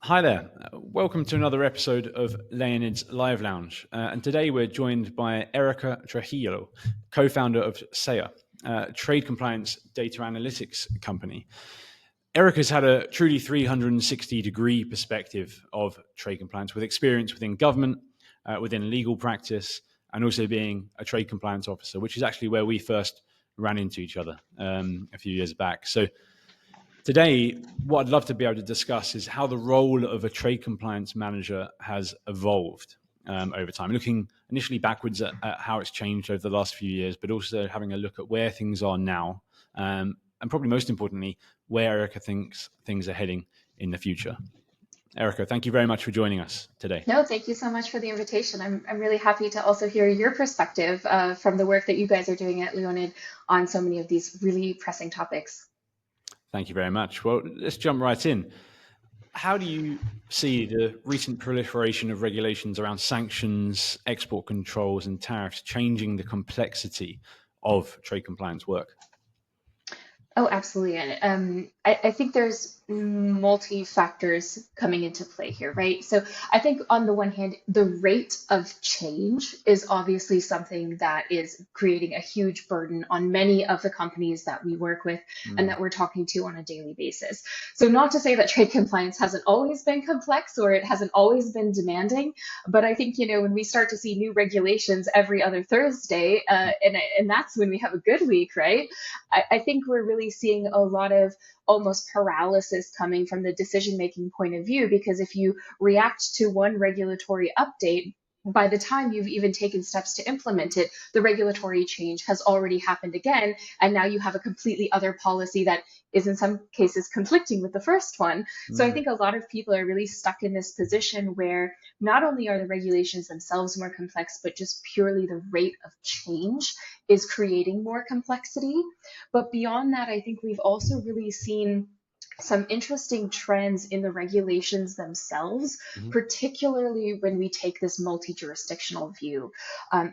Hi there. Welcome to another episode of Leonid's Live Lounge. And today we're joined by Erika Trujillo, co-founder of SEIA, a trade compliance data analytics company. Erika's had a truly 360-degree perspective of trade compliance with experience within government, within legal practice, and also being a trade compliance officer, which is actually where we first ran into each other a few years back. So today, what I'd love to be able to discuss is how the role of a trade compliance manager has evolved over time, looking initially backwards at how it's changed over the last few years, but also having a look at where things are now, and probably most importantly, where Erika thinks things are heading in the future. Erika, thank you very much for joining us today. No, thank you so much for the invitation. I'm really happy to also hear your perspective from the work that you guys are doing at Leonid on so many of these really pressing topics. Thank you very much. Well, let's jump right in. How do you see the recent proliferation of regulations around sanctions, export controls, and tariffs changing the complexity of trade compliance work? Oh, absolutely. And I think there's multi factors coming into play here, right? So I think on the one hand, the rate of change is obviously something that is creating a huge burden on many of the companies that we work with and Mm. that we're talking to on a daily basis. So not to say that trade compliance hasn't always been complex or it hasn't always been demanding, but I think, when we start to see new regulations every other Thursday, and that's when we have a good week, right? I think we're really seeing a lot of almost paralysis coming from the decision making point of view, because if you react to one regulatory update, by the time you've even taken steps to implement it, the regulatory change has already happened again. And now you have a completely other policy that is in some cases conflicting with the first one. So I Mm. think a lot of people are really stuck in this position where not only are the regulations themselves more complex, but just purely the rate of change is creating more complexity. But beyond that, I think we've also really seen some interesting trends in the regulations themselves, Mhm. particularly when we take this multi-jurisdictional view.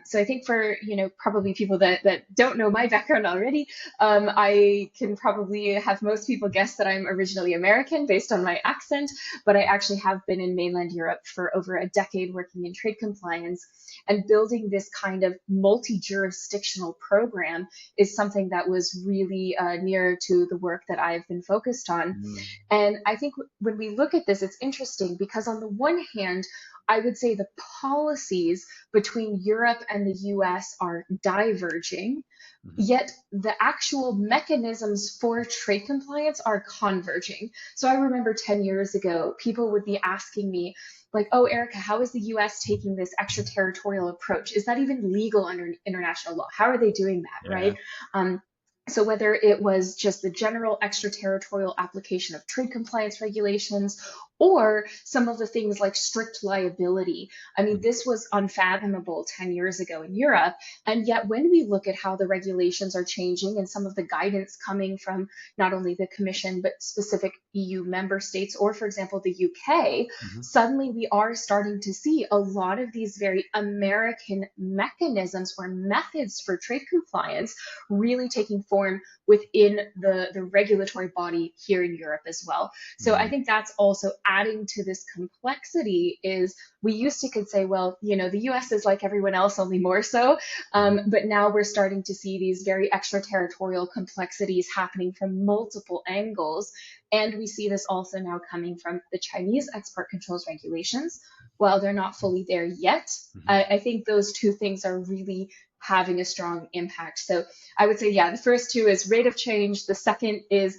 So I think for probably people that don't know my background already, I can probably have most people guess that I'm originally American based on my accent, but I actually have been in mainland Europe for over a decade working in trade compliance, and building this kind of multi-jurisdictional program is something that was really near to the work that I've been focused on. Mm. And I think when we look at this, it's interesting because on the one hand, I would say the policies between Europe and the US are diverging, Mhm. yet the actual mechanisms for trade compliance are converging. So I remember 10 years ago, people would be asking me, like, oh, Erika, how is the US taking this extraterritorial approach? Is that even legal under international law? How are they doing that, Yeah. right? Um, so whether it was just the general extraterritorial application of trade compliance regulations or some of the things like strict liability. I mean, Mm. this was unfathomable 10 years ago in Europe. And yet, when we look at how the regulations are changing and some of the guidance coming from not only the Commission, but specific EU member states, or for example, the UK, Mhm. suddenly we are starting to see a lot of these very American mechanisms or methods for trade compliance really taking form within the regulatory body here in Europe as well. So I Mm. think that's also adding to this complexity is we used to could say, well, the US is like everyone else, only more so. Mhm. But now we're starting to see these very extraterritorial complexities happening from multiple angles. And we see this also now coming from the Chinese export controls regulations. While they're not fully there yet, Mhm. I think those two things are really having a strong impact. So I would say, yeah, the first two is rate of change. The second is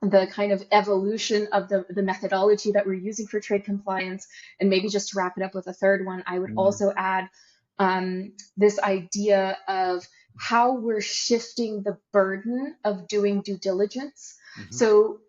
the kind of evolution of the methodology that we're using for trade compliance. And maybe just to wrap it up with a third one, I would Mm. also add this idea of how we're shifting the burden of doing due diligence. Mhm. So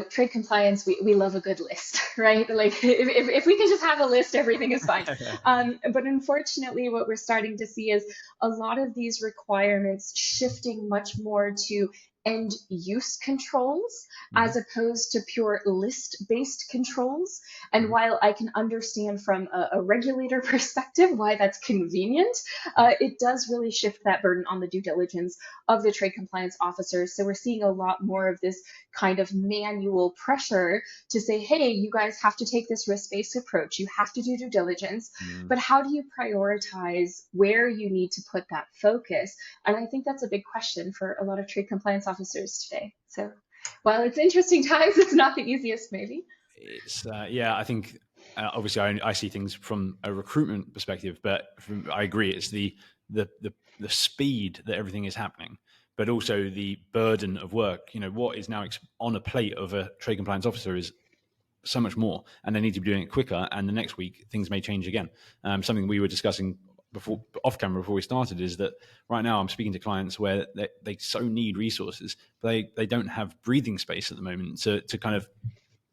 trade compliance, we love a good list, right? Like if we can just have a list, everything is fine. But unfortunately, what we're starting to see is a lot of these requirements shifting much more to end use controls Mhm. as opposed to pure list based controls. And Mhm. while I can understand from a regulator perspective why that's convenient, it does really shift that burden on the due diligence of the trade compliance officers. So we're seeing a lot more of this kind of manual pressure to say, hey, you guys have to take this risk-based approach. You have to do due diligence. Mm. But how do you prioritize where you need to put that focus? And I think that's a big question for a lot of trade compliance officers today. So while it's interesting times, it's not the easiest, maybe. It's yeah, I think obviously I see things from a recruitment perspective, but I agree it's the speed that everything is happening, but also the burden of work. What is now on a plate of a trade compliance officer is so much more, and they need to be doing it quicker. And the next week things may change again. Something we were discussing before off camera before we started is that right now I'm speaking to clients where they so need resources, but they don't have breathing space at the moment to kind of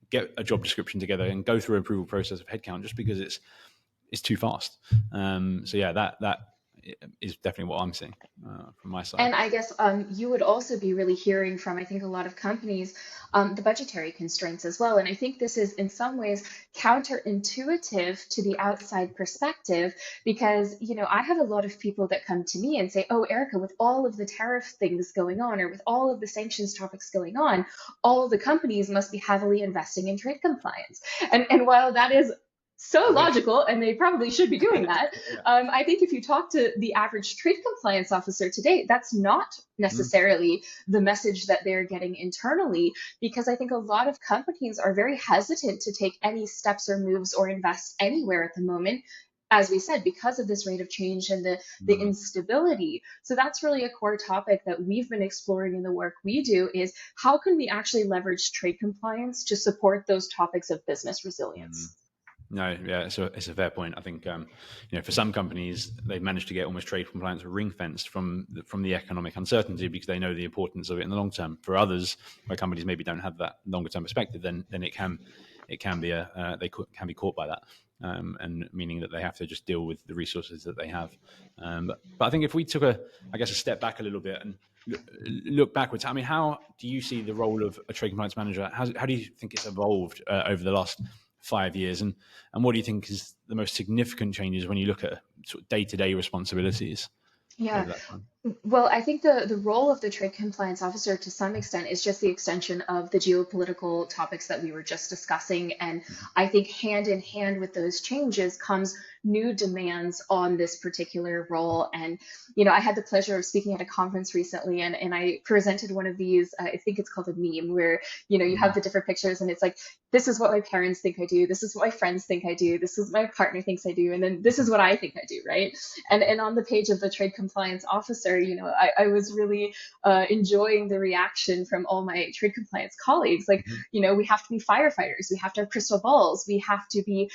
get a job description together and go through an approval process of headcount, just because it's too fast. So yeah, that is definitely what I'm seeing from my side. And I guess you would also be really hearing from, I think, a lot of companies, the budgetary constraints as well. And I think this is in some ways counterintuitive to the outside perspective, because, I have a lot of people that come to me and say, oh, Erika, with all of the tariff things going on, or with all of the sanctions topics going on, all the companies must be heavily investing in trade compliance. And while that is so logical, and they probably should be doing that. I think if you talk to the average trade compliance officer today, that's not necessarily the message that they're getting internally, because I think a lot of companies are very hesitant to take any steps or moves or invest anywhere at the moment, as we said, because of this rate of change and the instability. So that's really a core topic that we've been exploring in the work we do, is how can we actually leverage trade compliance to support those topics of business resilience? No, yeah, it's a fair point. I think for some companies they've managed to get almost trade compliance ring fenced from the economic uncertainty, because they know the importance of it in the long term. For others, where companies maybe don't have that longer term perspective, then it can be can be caught by that, and meaning that they have to just deal with the resources that they have. But I think if we took a step back a little bit and look backwards, I mean, how do you see the role of a trade compliance manager? How do you think it's evolved over the last 5 years, and what do you think is the most significant changes when you look at sort of day-to-day responsibilities Yeah. over that time? Well, I think the role of the trade compliance officer to some extent is just the extension of the geopolitical topics that we were just discussing. And I think hand in hand with those changes comes new demands on this particular role. And, I had the pleasure of speaking at a conference recently, and I presented one of these, I think it's called a meme, where, you have the different pictures, and it's like, this is what my parents think I do. This is what my friends think I do. This is what my partner thinks I do. And then this is what I think I do, right? And on the page of the trade compliance officer, I was really enjoying the reaction from all my trade compliance colleagues. Like, we have to be firefighters. We have to have crystal balls. We have to be,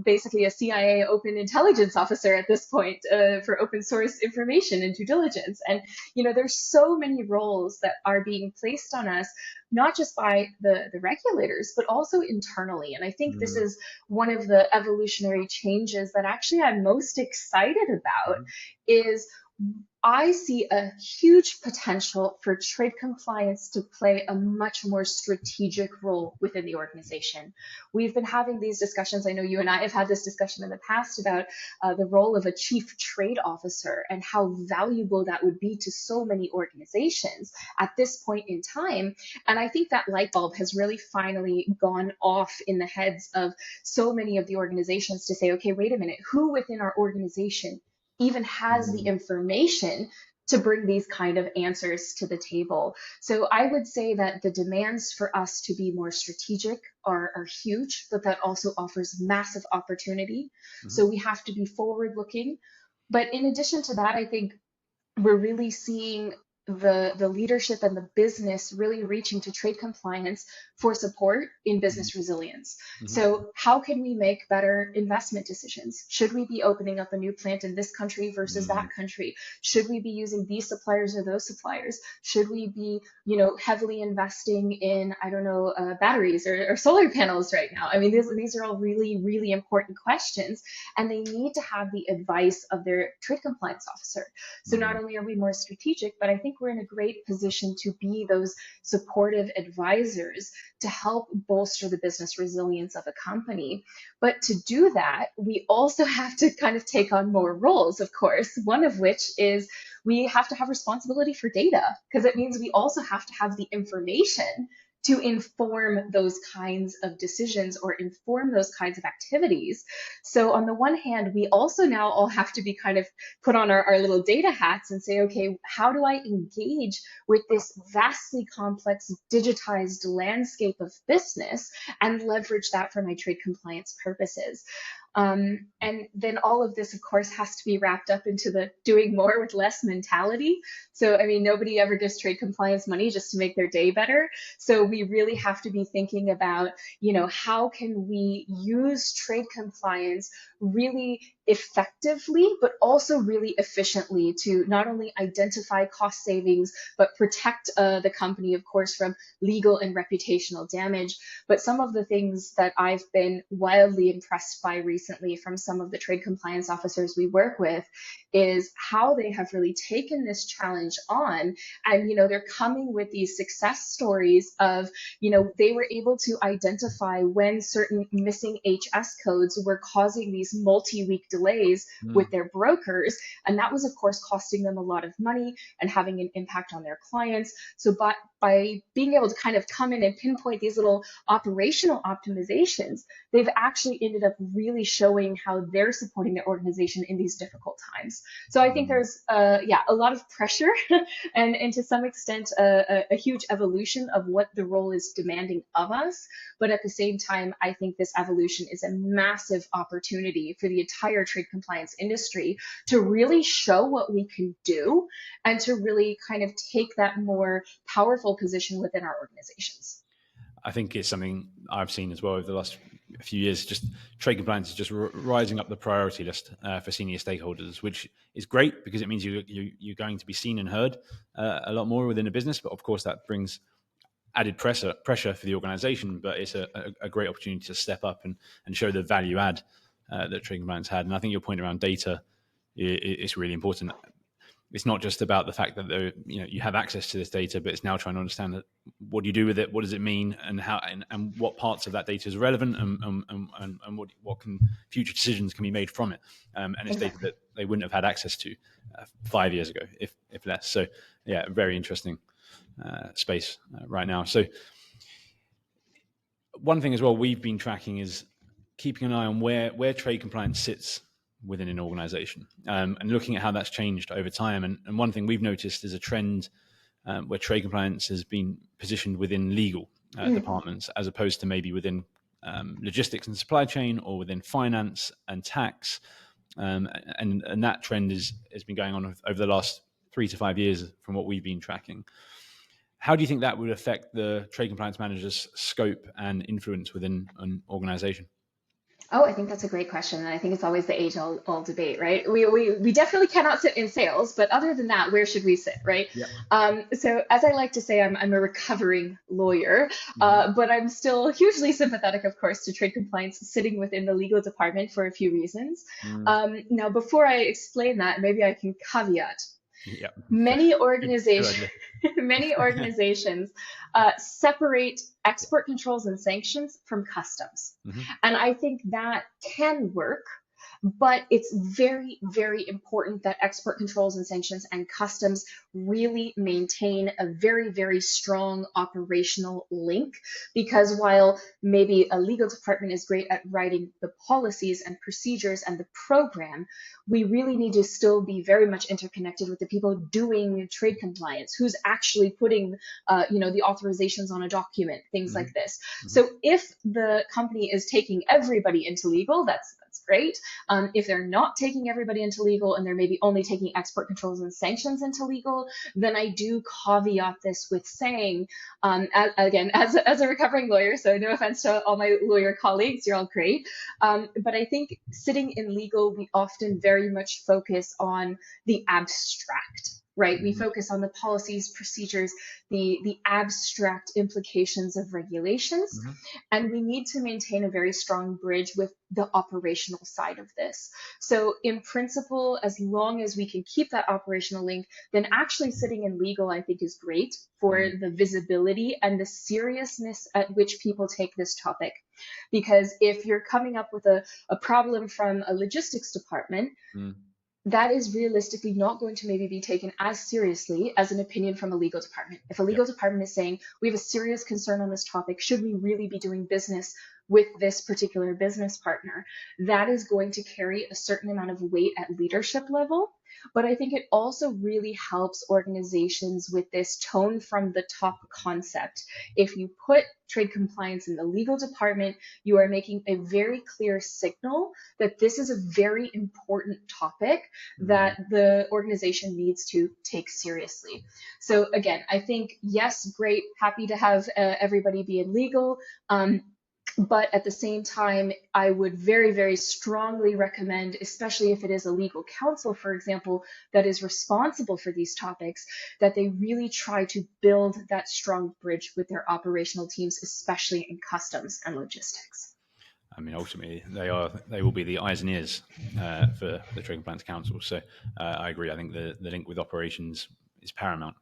basically a CIA open intelligence officer at this point for open source information and due diligence. And, there's so many roles that are being placed on us, not just by the regulators, but also internally. And I think this is one of the evolutionary changes that actually I'm most excited about, is I see a huge potential for trade compliance to play a much more strategic role within the organization. We've been having these discussions. I know you and I have had this discussion in the past about the role of a chief trade officer and how valuable that would be to so many organizations at this point in time. And I think that light bulb has really finally gone off in the heads of so many of the organizations to say, okay, wait a minute, who within our organization even has the information to bring these kind of answers to the table? So I would say that the demands for us to be more strategic are huge, but that also offers massive opportunity. So we have to be forward looking. But in addition to that, I think we're really seeing the leadership and the business really reaching to trade compliance for support in business resilience. So how can we make better investment decisions? Should we be opening up a new plant in this country versus that country? Should we be using these suppliers or those suppliers? Should we be, heavily investing in, batteries or solar panels right now? I mean, these are all really, really important questions, and they need to have the advice of their trade compliance officer. So not only are we more strategic, but I think we're in a great position to be those supportive advisors to help bolster the business resilience of a company. But to do that, we also have to kind of take on more roles, of course, one of which is we have to have responsibility for data, because it means we also have to have the information to inform those kinds of decisions or inform those kinds of activities. So on the one hand, we also now all have to be kind of put on our little data hats and say, okay, how do I engage with this vastly complex digitized landscape of business and leverage that for my trade compliance purposes? And then all of this, of course, has to be wrapped up into the doing more with less mentality. So, I mean, nobody ever gives trade compliance money just to make their day better. So we really have to be thinking about, how can we use trade compliance really effectively, but also really efficiently to not only identify cost savings, but protect the company, of course, from legal and reputational damage. But some of the things that I've been wildly impressed by recently from some of the trade compliance officers we work with is how they have really taken this challenge on. And, they're coming with these success stories of, they were able to identify when certain missing HS codes were causing these multi-week delays with their brokers. And that was, of course, costing them a lot of money and having an impact on their clients. So by being able to kind of come in and pinpoint these little operational optimizations, they've actually ended up really showing how they're supporting their organization in these difficult times. So I think there's a lot of pressure and to some extent a huge evolution of what the role is demanding of us. But at the same time, I think this evolution is a massive opportunity for the entire trade compliance industry to really show what we can do and to really kind of take that more powerful position within our organizations. I think it's something I've seen as well over the last few years. Just trade compliance is just rising up the priority list for senior stakeholders, which is great because it means you're going to be seen and heard a lot more within a business. But of course, that brings added pressure for the organization. But it's a great opportunity to step up and show the value add that trade compliance had. And I think your point around data is really important. It's not just about the fact that you have access to this data, but it's now trying to understand that, what do you do with it, what does it mean, and how and what parts of that data is relevant, and what can future decisions can be made from it. And it's data that they wouldn't have had access to 5 years ago, if less. So yeah, very interesting space right now. So one thing as well we've been tracking is keeping an eye on where trade compliance sits within an organization, and looking at how that's changed over time. And one thing we've noticed is a trend where trade compliance has been positioned within legal departments, as opposed to maybe within logistics and supply chain, or within finance and tax. And that trend has been going on over the last 3 to 5 years from what we've been tracking. How do you think that would affect the trade compliance manager's scope and influence within an organization? Oh, I think that's a great question. And I think it's always the age-old debate, right? We definitely cannot sit in sales, but other than that, where should we sit, right? Yeah. So as I like to say, I'm a recovering lawyer, but I'm still hugely sympathetic, of course, to trade compliance sitting within the legal department for a few reasons. Now, before I explain that, maybe I can caveat. Yeah. Many organizations separate export controls and sanctions from customs. And I think that can work, but it's very, very important that export controls and sanctions and customs really maintain a very, very strong operational link. Because while maybe a legal department is great at writing the policies and procedures and the program, we really need to still be very much interconnected with the people doing trade compliance, who's actually putting, the authorizations on a document, things like this. So if the company is taking everybody into legal, that's great. If they're not taking everybody into legal and they're maybe only taking export controls and sanctions into legal, then I do caveat this with saying, as a recovering lawyer, so no offense to all my lawyer colleagues, you're all great. But I think sitting in legal, we often very much focus on the abstract. Right? We focus on the policies, procedures, the abstract implications of regulations, and we need to maintain a very strong bridge with the operational side of this. So in principle, as long as we can keep that operational link, then actually sitting in legal, I think, is great for the visibility and the seriousness at which people take this topic. Because if you're coming up with a problem from a logistics department, that is realistically not going to maybe be taken as seriously as an opinion from a legal department. If a Yep. legal department is saying, we have a serious concern on this topic, should we really be doing business with this particular business partner? That is going to carry a certain amount of weight at leadership level. But I think it also really helps organizations with this tone from the top concept. If you put trade compliance in the legal department, you are making a very clear signal that this is a very important topic that the organization needs to take seriously. So again, I think, yes, great, happy to have everybody be in legal. But at the same time, I would very, very strongly recommend, especially if it is a legal counsel, for example, that is responsible for these topics, that they really try to build that strong bridge with their operational teams, especially in customs and logistics. I mean, ultimately, they will be the eyes and ears for the Trade Compliance Council. So I agree. I think the link with operations is paramount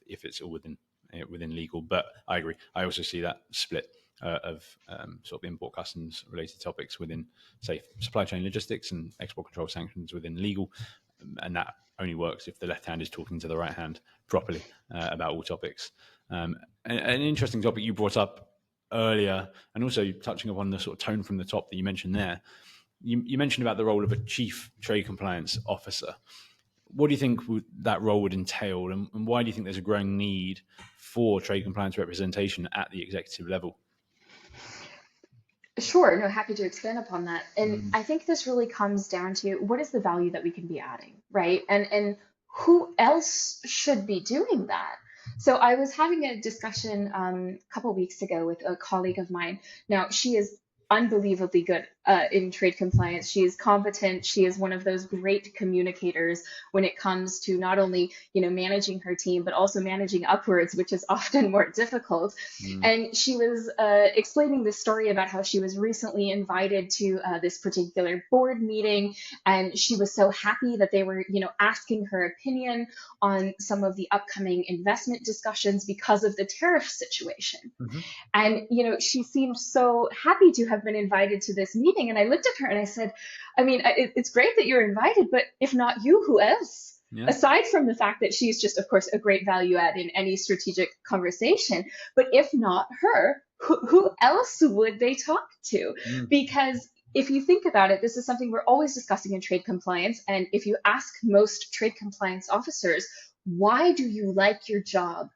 if it's all within legal. But I agree. I also see that split of sort of import customs related topics within, say, supply chain logistics and export control sanctions within legal, and that only works if the left hand is talking to the right hand properly about all topics. An interesting topic you brought up earlier, and also touching upon the sort of tone from the top that you mentioned there. You mentioned about the role of a chief trade compliance officer. What do you think that role would entail, and why do you think there's a growing need for trade compliance representation at the executive level? Sure, no, happy to expand upon that. And I think this really comes down to what is the value that we can be adding, right? And who else should be doing that? So I was having a discussion a couple weeks ago with a colleague of mine. Now, she is unbelievably good in trade compliance. She is competent. She is one of those great communicators when it comes to not only, managing her team, but also managing upwards, which is often more difficult. And she was explaining this story about how she was recently invited to this particular board meeting, and she was so happy that they were, asking her opinion on some of the upcoming investment discussions because of the tariff situation. And, she seemed so happy to have been invited to this meeting. And I looked at her and I said, I mean, it's great that you're invited, but if not you, who else? Yeah. Aside from the fact that she's just, of course, a great value add in any strategic conversation, but if not her, who else would they talk to? Because if you think about it, this is something we're always discussing in trade compliance. And if you ask most trade compliance officers, why do you like your job?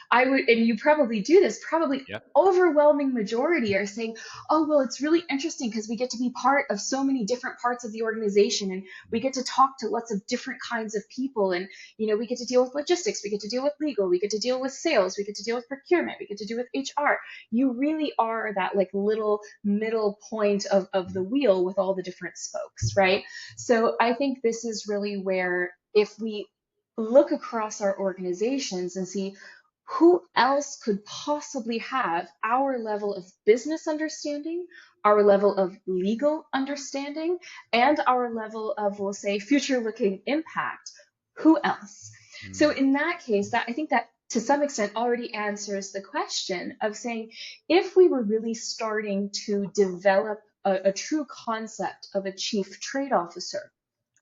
I would, and you probably do this, probably overwhelming majority are saying, oh, well, it's really interesting because we get to be part of so many different parts of the organization, and we get to talk to lots of different kinds of people. And, we get to deal with logistics, we get to deal with legal, we get to deal with sales, we get to deal with procurement, we get to deal with HR. You really are that like little middle point of the wheel with all the different spokes, right? So I think this is really where, if we look across our organizations and see who else could possibly have our level of business understanding, our level of legal understanding, and our level of, we'll say, future-looking impact? Who else? So in that case, I think that to some extent already answers the question of saying, if we were really starting to develop a true concept of a chief trade officer,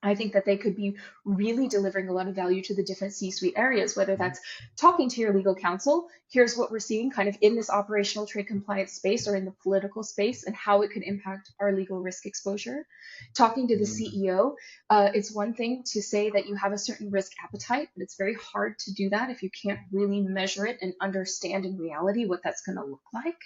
I think that they could be really delivering a lot of value to the different C-suite areas, whether that's talking to your legal counsel, here's what we're seeing kind of in this operational trade compliance space or in the political space and how it could impact our legal risk exposure. Talking to the CEO, it's one thing to say that you have a certain risk appetite, but it's very hard to do that if you can't really measure it and understand in reality what that's going to look like.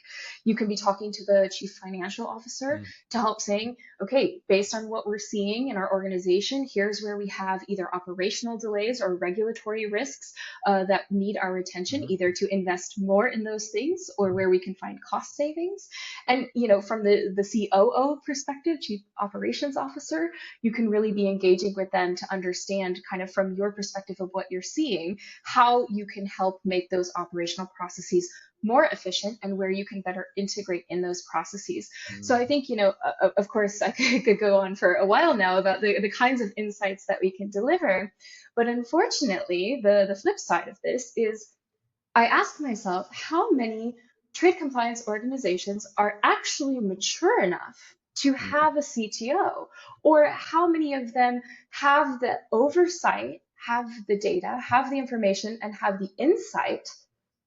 You can be talking to the chief financial officer to help saying, okay, based on what we're seeing in our organization, here's where we have either operational delays or regulatory risks that need our attention, either to invest more in those things or where we can find cost savings. And, from the COO perspective, Chief Operations Officer, you can really be engaging with them to understand kind of from your perspective of what you're seeing, how you can help make those operational processes more efficient and where you can better integrate in those processes. So I think, of course, I could go on for a while now about the kinds of insights that we can deliver. But unfortunately, the flip side of this is I ask myself, how many trade compliance organizations are actually mature enough to have a CTO? Or how many of them have the oversight, have the data, have the information, and have the insight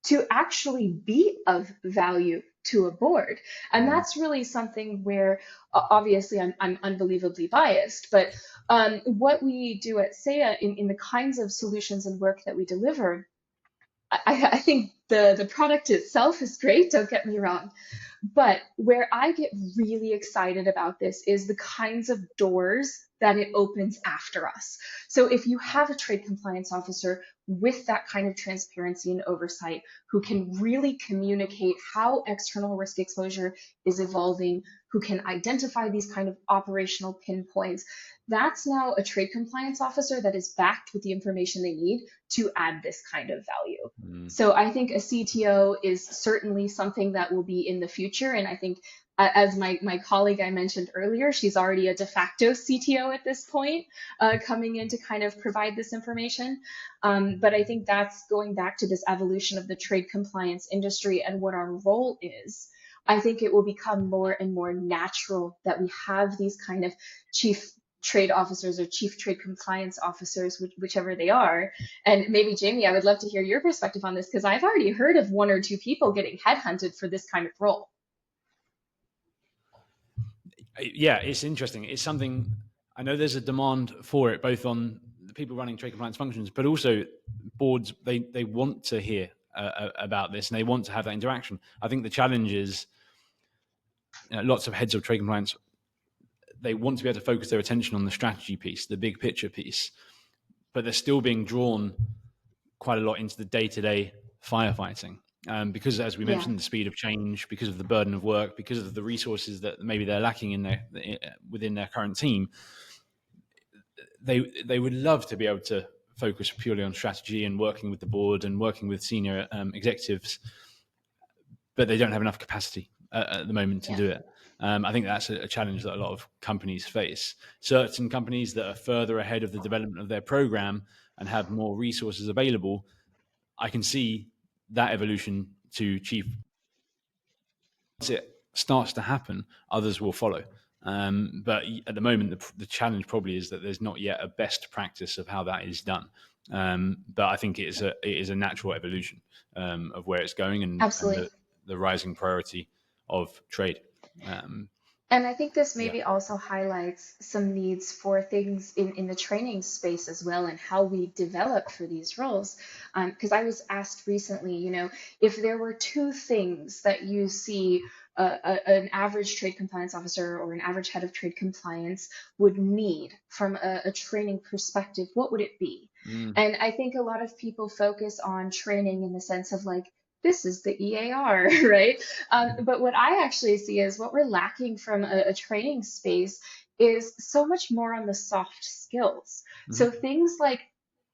to actually be of value to a board? And that's really something where, obviously, I'm unbelievably biased, but what we do at SEIA in the kinds of solutions and work that we deliver, I think the product itself is great, don't get me wrong. But where I get really excited about this is the kinds of doors that it opens after us. So if you have a trade compliance officer with that kind of transparency and oversight, who can really communicate how external risk exposure is evolving, who can identify these kind of operational pinpoints, that's now a trade compliance officer that is backed with the information they need to add this kind of value. So I think a CTO is certainly something that will be in the future. And I think, as my colleague I mentioned earlier, she's already a de facto CTO at this point, coming in to kind of provide this information. But I think that's going back to this evolution of the trade compliance industry and what our role is. I think it will become more and more natural that we have these kind of chief trade officers or chief trade compliance officers, whichever they are. And maybe, Jamie, I would love to hear your perspective on this, because I've already heard of one or two people getting headhunted for this kind of role. Yeah, it's interesting. It's something, I know there's a demand for it, both on the people running trade compliance functions, but also boards, they want to hear about this and they want to have that interaction. I think the challenge is, lots of heads of trade compliance, they want to be able to focus their attention on the strategy piece, the big picture piece, but they're still being drawn quite a lot into the day-to-day firefighting. Because, as we mentioned, the speed of change, because of the burden of work, because of the resources that maybe they're lacking within their current team, they would love to be able to focus purely on strategy and working with the board and working with senior executives, but they don't have enough capacity at the moment to do it. I think that's a challenge that a lot of companies face. Certain companies that are further ahead of the development of their program and have more resources available, I can see that evolution to chief. Once it starts to happen, others will follow. But at the moment, the challenge probably is that there's not yet a best practice of how that is done. But I think it is a natural evolution of where it's going and the rising priority of trade. And I think this maybe also highlights some needs for things in the training space as well, and how we develop for these roles. Because I was asked recently, if there were two things that you see an average trade compliance officer or an average head of trade compliance would need from a training perspective, what would it be? And I think a lot of people focus on training in the sense of like, this is the EAR, right? But what I actually see is what we're lacking from a training space is so much more on the soft skills. So things like,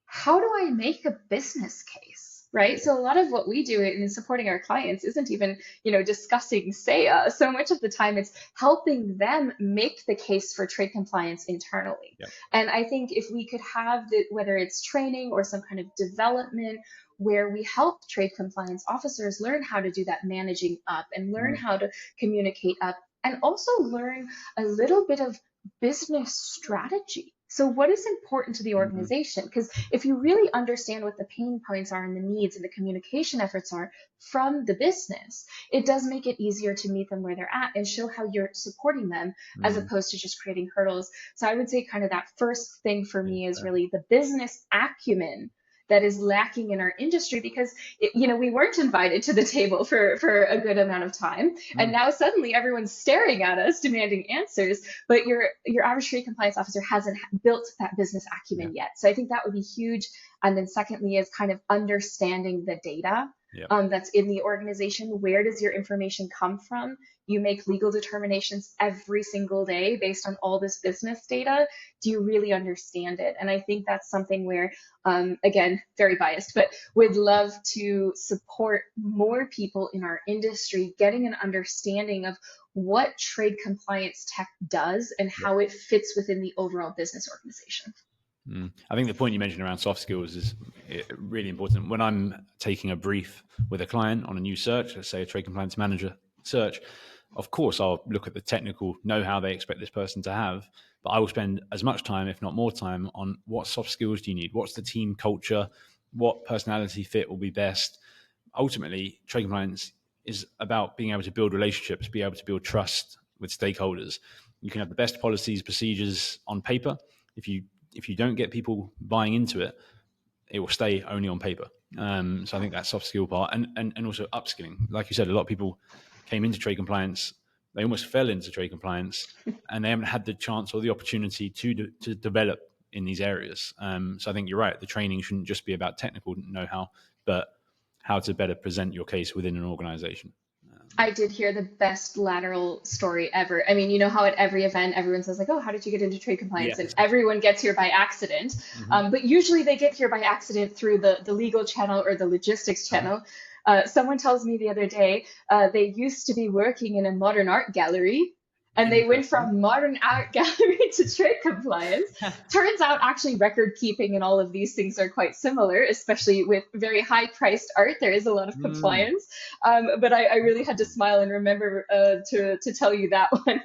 how do I make a business case, right? So a lot of what we do in supporting our clients isn't even, discussing SEIA. So much of the time it's helping them make the case for trade compliance internally. And I think if we could have whether it's training or some kind of development where we help trade compliance officers learn how to do that managing up and learn how to communicate up, and also learn a little bit of business strategy. So what is important to the organization? Because if you really understand what the pain points are and the needs and the communication efforts are from the business, it does make it easier to meet them where they're at and show how you're supporting them as opposed to just creating hurdles. So I would say kind of that first thing for me is really the business acumen that is lacking in our industry, because we weren't invited to the table for a good amount of time, and now suddenly everyone's staring at us demanding answers, but your average trade compliance officer hasn't built that business acumen yet. So I think that would be huge. And then secondly is kind of understanding the data that's in the organization. Where does your information come from? You make legal determinations every single day based on all this business data. Do you really understand it? And I think that's something where, again, very biased, but would love to support more people in our industry getting an understanding of what trade compliance tech does and how it fits within the overall business organization. I think the point you mentioned around soft skills is really important. When I'm taking a brief with a client on a new search, let's say a trade compliance manager search, of course, I'll look at the technical know-how they expect this person to have, but I will spend as much time, if not more time, on what soft skills do you need? What's the team culture? What personality fit will be best? Ultimately, trade compliance is about being able to build relationships, be able to build trust with stakeholders. You can have the best policies, procedures on paper. If you don't get people buying into it, it will stay only on paper. So I think that soft skill part and also upskilling. Like you said, a lot of people came into trade compliance, they almost fell into trade compliance, and they haven't had the chance or the opportunity to develop in these areas. So I think you're right. The training shouldn't just be about technical know-how, but how to better present your case within an organization. I did hear the best lateral story ever. I mean, you know how at every event everyone says like, "Oh, how did you get into trade compliance?" And Yes. everyone gets here by accident. Mm-hmm. But usually they get here by accident through the legal channel or the logistics channel. Someone tells me the other day they used to be working in a modern art gallery. And they went from modern art gallery to trade compliance. Turns out, actually, record keeping and all of these things are quite similar, especially with very high priced art. There is a lot of compliance. But I really had to smile and remember to tell you that one.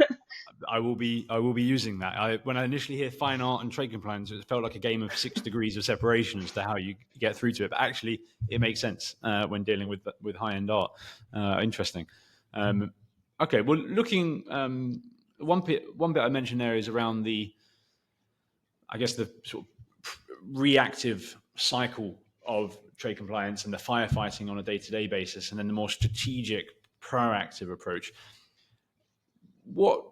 I will be using that. When I initially hear fine art and trade compliance, it felt like a game of 6 degrees of separation as to how you get through to it. But actually, it makes sense when dealing with high end art. Interesting. Okay, well, looking one bit I mentioned there is around the sort of reactive cycle of trade compliance and the firefighting on a day-to-day basis, and then the more strategic, proactive approach. What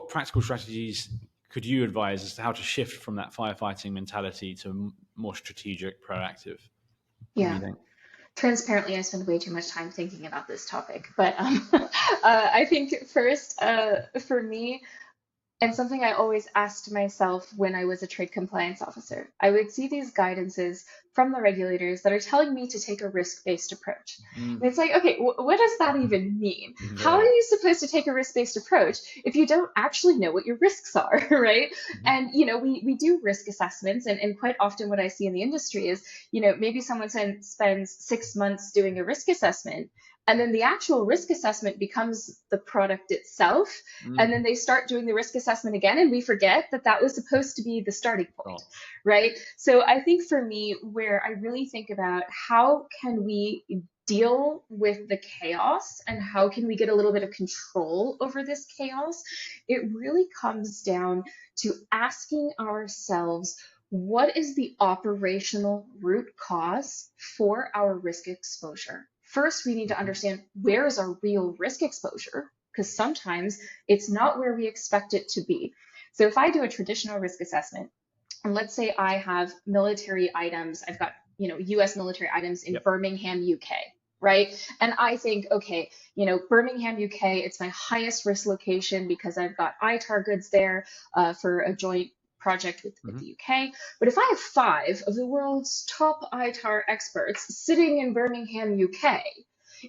practical strategies could you advise as to how to shift from that firefighting mentality to more strategic, proactive? What do Yeah. you think? Transparently, I spend way too much time thinking about this topic. But I think first, for me, and something I always asked myself when I was a trade compliance officer, I would see these guidances from the regulators that are telling me to take a risk-based approach. And it's like, okay, what does that even mean? How are Yeah. you supposed to take a risk-based approach if you don't actually know what your risks are, right? And, we do risk assessments, and quite often what I see in the industry is, maybe someone spends 6 months doing a risk assessment, and then the actual risk assessment becomes the product itself. And then they start doing the risk assessment again, and we forget that that was supposed to be the starting point, right? So I think for me, where I really think about how can we deal with the chaos and how can we get a little bit of control over this chaos, it really comes down to asking ourselves, what is the operational root cause for our risk exposure? First, we need to understand, where is our real risk exposure, because sometimes it's not where we expect it to be. So if I do a traditional risk assessment, and let's say I have military items, I've got, US military items in Yep. Birmingham, UK, right? And I think, okay, Birmingham, UK, it's my highest risk location because I've got ITAR goods there for a joint project with the UK. But if I have 5 of the world's top ITAR experts sitting in Birmingham, UK,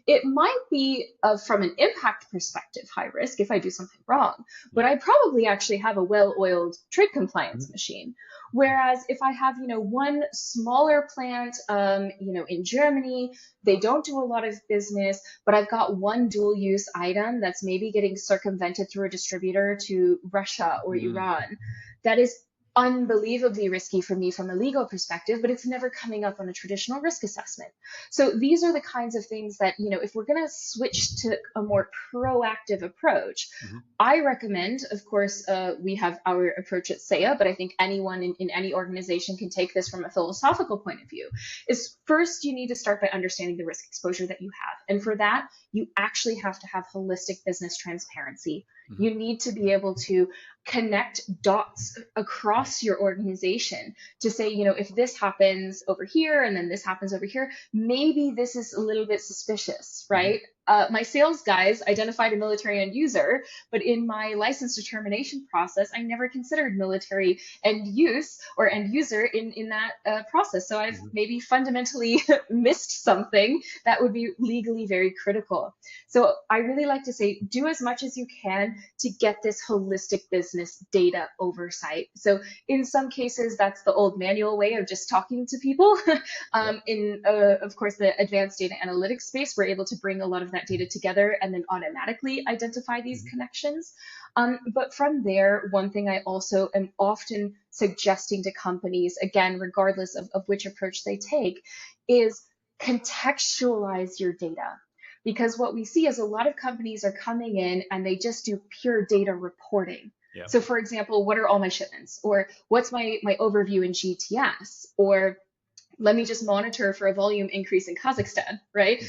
it might be from an impact perspective high risk if I do something wrong, but I probably actually have a well-oiled trade compliance machine. Whereas if I have, one smaller plant, in Germany, they don't do a lot of business, but I've got one dual-use item that's maybe getting circumvented through a distributor to Russia or Iran. That is unbelievably risky for me from a legal perspective, but it's never coming up on a traditional risk assessment. So these are the kinds of things that, if we're going to switch to a more proactive approach, I recommend, of course, we have our approach at SEIA, but I think anyone in any organization can take this from a philosophical point of view, is first you need to start by understanding the risk exposure that you have. And for that, you actually have to have holistic business transparency. You need to be able to connect dots across your organization to say, if this happens over here and then this happens over here, maybe this is a little bit suspicious, right? My sales guys identified a military end user, but in my license determination process, I never considered military end use or end user in that process. So I've maybe fundamentally missed something that would be legally very critical. So I really like to say, do as much as you can to get this holistic business data oversight. So in some cases, that's the old manual way of just talking to people. In, of course, the advanced data analytics space, we're able to bring a lot of of that data together and then automatically identify these connections. But from there, one thing I also am often suggesting to companies, again, regardless of which approach they take, is contextualize your data. Because what we see is a lot of companies are coming in and they just do pure data reporting. Yeah. So for example, what are all my shipments? Or what's my overview in GTS? Or let me just monitor for a volume increase in Kazakhstan, right?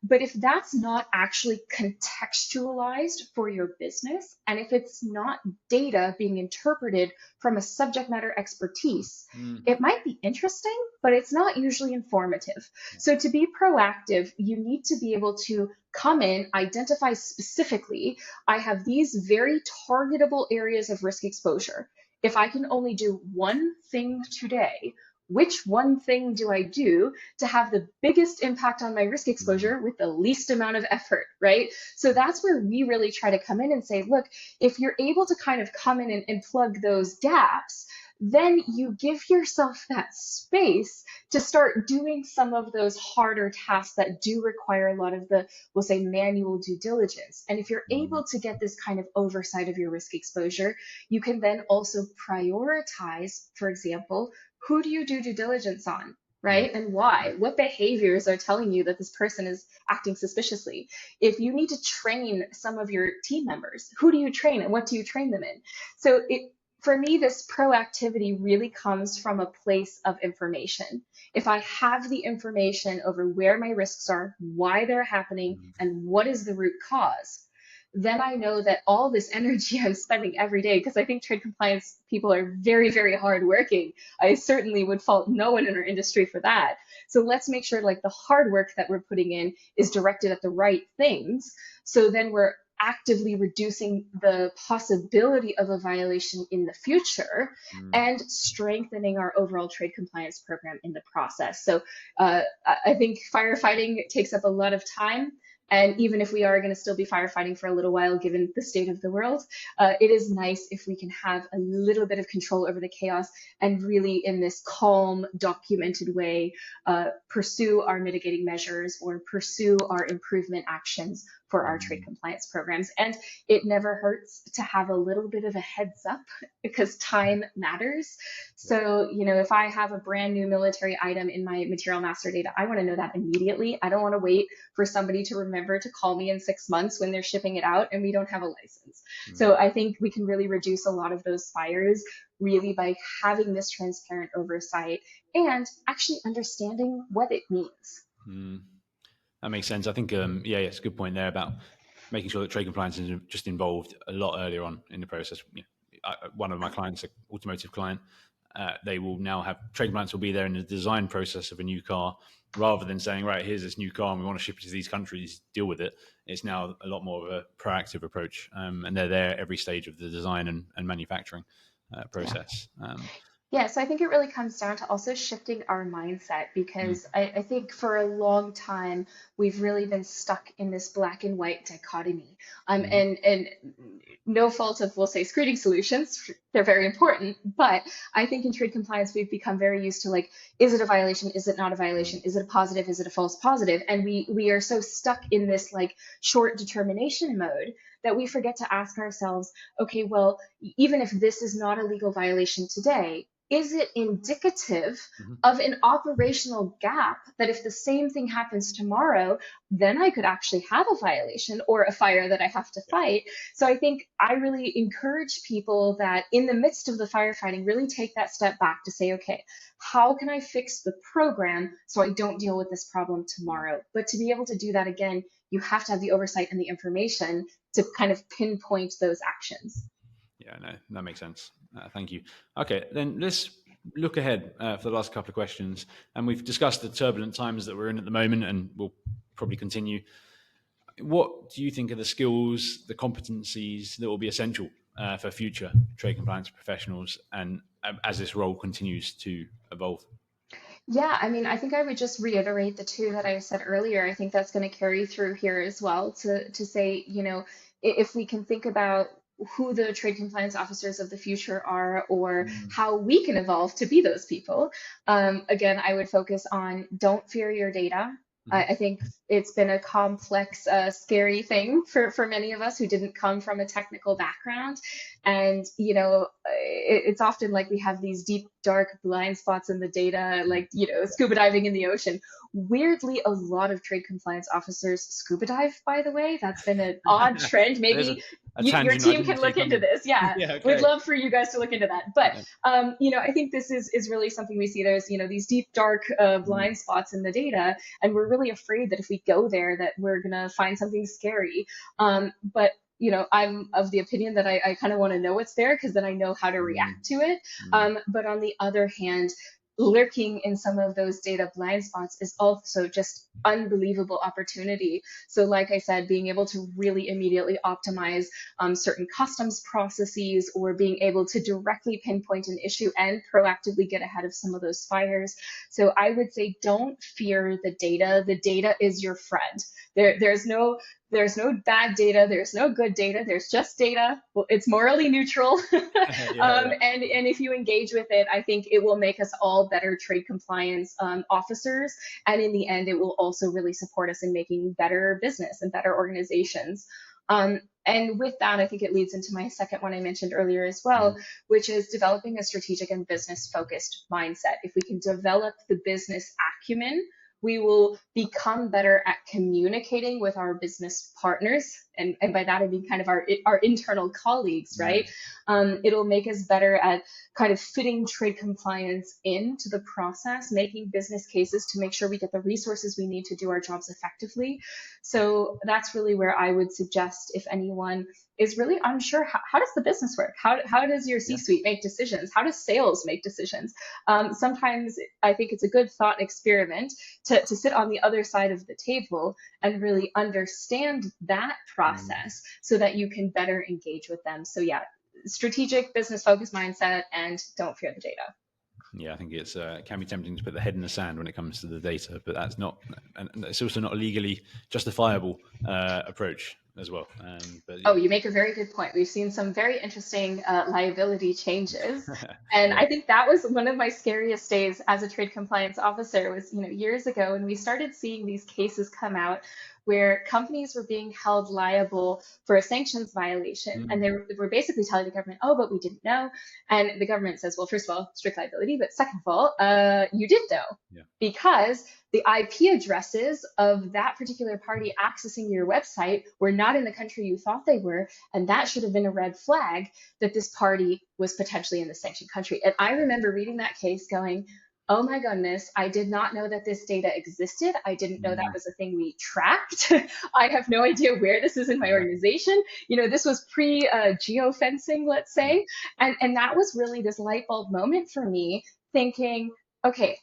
But if that's not actually contextualized for your business, and if it's not data being interpreted from a subject matter expertise, it might be interesting, but it's not usually informative. So to be proactive, you need to be able to come in, identify specifically, I have these very targetable areas of risk exposure. If I can only do one thing today, which one thing do I do to have the biggest impact on my risk exposure with the least amount of effort, right? So that's where we really try to come in and say, look, if you're able to kind of come in and plug those gaps, then you give yourself that space to start doing some of those harder tasks that do require a lot of the, we'll say, manual due diligence. And if you're able to get this kind of oversight of your risk exposure, you can then also prioritize, for example, who do you do due diligence on, right? And why? What behaviors are telling you that this person is acting suspiciously? If you need to train some of your team members, who do you train and what do you train them in? So for me, this proactivity really comes from a place of information. If I have the information over where my risks are, why they're happening, and what is the root cause, then I know that all this energy I'm spending every day, because I think trade compliance people are very, very hardworking. I certainly would fault no one in our industry for that. So let's make sure like the hard work that we're putting in is directed at the right things. So then we're actively reducing the possibility of a violation in the future and strengthening our overall trade compliance program in the process. So I think firefighting takes up a lot of time. And even if we are going to still be firefighting for a little while, given the state of the world, it is nice if we can have a little bit of control over the chaos and really, in this calm, documented way, pursue our mitigating measures or pursue our improvement actions for our trade compliance programs. And it never hurts to have a little bit of a heads up because time matters. So, if I have a brand new military item in my material master data, I want to know that immediately. I don't want to wait for somebody to remember to call me in 6 months when they're shipping it out and we don't have a license. So I think we can really reduce a lot of those fires really by having this transparent oversight and actually understanding what it means. That makes sense. I think, it's a good point there about making sure that trade compliance is just involved a lot earlier on in the process. One of my clients, an automotive client, they will now have trade compliance will be there in the design process of a new car, rather than saying, right, here's this new car and we want to ship it to these countries, deal with it. It's now a lot more of a proactive approach, and they're there every stage of the design and manufacturing process. Yeah, so I think it really comes down to also shifting our mindset because I think for a long time we've really been stuck in this black and white dichotomy. And no fault of, we'll say, screening solutions, they're very important, but I think in trade compliance we've become very used to like, is it a violation? Is it not a violation? Is it a positive? Is it a false positive? And we are so stuck in this like short determination mode that we forget to ask ourselves, okay, well, even if this is not a legal violation today, is it indicative of an operational gap that if the same thing happens tomorrow, then I could actually have a violation or a fire that I have to fight? So I think I really encourage people that in the midst of the firefighting, really take that step back to say, okay, how can I fix the program so I don't deal with this problem tomorrow? But to be able to do that, again, you have to have the oversight and the information to kind of pinpoint those actions. Yeah, no, that makes sense. Thank you. Okay, then let's look ahead for the last couple of questions. And we've discussed the turbulent times that we're in at the moment, and we'll probably continue. What do you think are the skills, the competencies that will be essential for future trade compliance professionals, and as this role continues to evolve? Yeah, I mean, I think I would just reiterate the two that I said earlier. I think that's going to carry through here as well to say, if we can think about who the trade compliance officers of the future are or how we can evolve to be those people. Again, I would focus on don't fear your data. I think it's been a complex, scary thing for many of us who didn't come from a technical background. And, it's often like we have these deep, dark blind spots in the data, like, scuba diving in the ocean. Weirdly, a lot of trade compliance officers scuba dive, by the way. That's been an odd trend. There's Maybe a your tangent I team didn't can see look into coming. this. Yeah, Yeah, we'd okay. love for you guys to look into that. But Yeah. I think this is really something we see. There's, these deep, dark, blind spots in the data, and we're really afraid that if we go there, that we're gonna find something scary. But I'm of the opinion that I kind of want to know what's there, because then I know how to react to it. But on the other hand, lurking in some of those data blind spots is also just unbelievable opportunity. So, like I said, being able to really immediately optimize certain customs processes, or being able to directly pinpoint an issue and proactively get ahead of some of those fires. So, I would say don't fear the data. The data is your friend. There's no bad data. There's no good data. There's just data. Well, it's morally neutral. Yeah. And if you engage with it, I think it will make us all better trade compliance officers. And in the end, it will also really support us in making better business and better organizations. And with that, I think it leads into my second one I mentioned earlier as well, which is developing a strategic and business focused mindset. If we can develop the business acumen, we will become better at communicating with our business partners. And by that, I mean kind of our internal colleagues, right? It'll make us better at kind of fitting trade compliance into the process, making business cases to make sure we get the resources we need to do our jobs effectively. So that's really where I would suggest, if anyone is really unsure, how does the business work? How does your C-suite make decisions? How does sales make decisions? Sometimes I think it's a good thought experiment to sit on the other side of the table and really understand that process so that you can better engage with them. So yeah, strategic business focused mindset, and don't fear the data. Yeah, I think it can be tempting to put the head in the sand when it comes to the data, but that's not, and it's also not a legally justifiable approach as well. Oh, you make a very good point. We've seen some very interesting liability changes. And Yeah. I think that was one of my scariest days as a trade compliance officer was, years ago when we started seeing these cases come out where companies were being held liable for a sanctions violation. And they were basically telling the government, oh, but we didn't know. And the government says, well, first of all, strict liability, but second of all, you did know. Yeah. Because the IP addresses of that particular party accessing your website were not in the country you thought they were. And that should have been a red flag that this party was potentially in the sanctioned country. And I remember reading that case going, oh my goodness, I did not know that this data existed. I didn't know that was a thing we tracked. I have no idea where this is in my organization. This was pre geofencing, let's say. And that was really this light bulb moment for me, thinking, okay,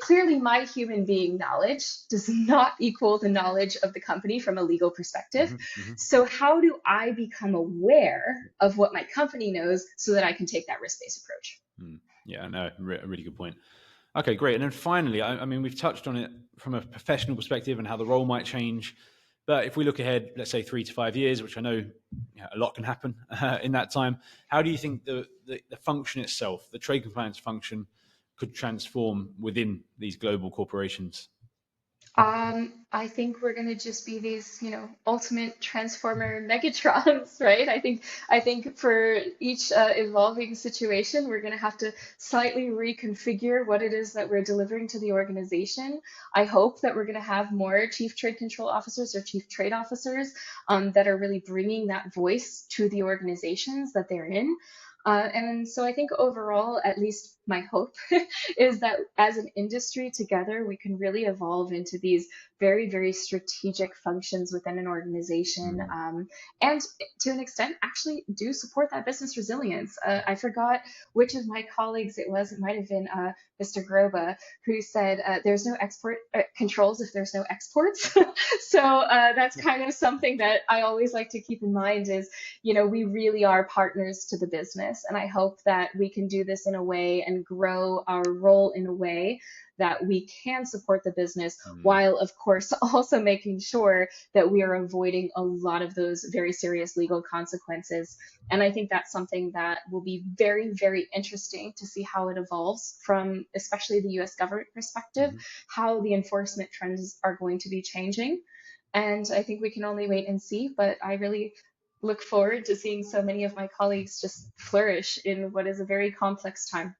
clearly my human being knowledge does not equal the knowledge of the company from a legal perspective. So how do I become aware of what my company knows so that I can take that risk-based approach? Yeah, no, a really good point. Okay, great. And then finally, I mean, we've touched on it from a professional perspective and how the role might change. But if we look ahead, let's say 3 to 5 years, which I know a lot can happen in that time, how do you think the function itself, the trade compliance function, could transform within these global corporations? I think we're going to just be these, ultimate transformer megatrons, right? I think for each evolving situation, we're going to have to slightly reconfigure what it is that we're delivering to the organization. I hope that we're going to have more chief trade control officers or chief trade officers that are really bringing that voice to the organizations that they're in. And so I think overall, at least my hope is that as an industry together, we can really evolve into these very, very strategic functions within an organization. And to an extent, actually do support that business resilience. I forgot which of my colleagues it was. It might have been Mr. Groba, who said there's no export controls if there's no exports. So that's kind of something that I always like to keep in mind is, we really are partners to the business. And I hope that we can do this in a way and grow our role in a way that we can support the business while, of course, also making sure that we are avoiding a lot of those very serious legal consequences. And I think that's something that will be very, very interesting to see how it evolves from especially the US government perspective, how the enforcement trends are going to be changing. And I think we can only wait and see, but I really look forward to seeing so many of my colleagues just flourish in what is a very complex time.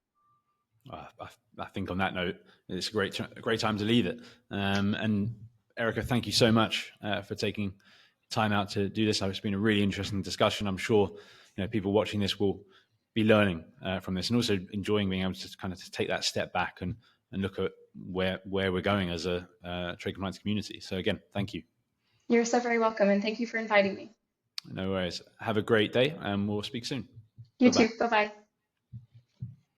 I think on that note, it's a great time to leave it. And Erika, thank you so much for taking time out to do this. It's been a really interesting discussion. I'm sure people watching this will be learning from this, and also enjoying being able to kind of take that step back and look at where we're going as a trade compliance community. So again, thank you. You're so very welcome, and thank you for inviting me. No worries. Have a great day, and we'll speak soon. You too. Bye-bye.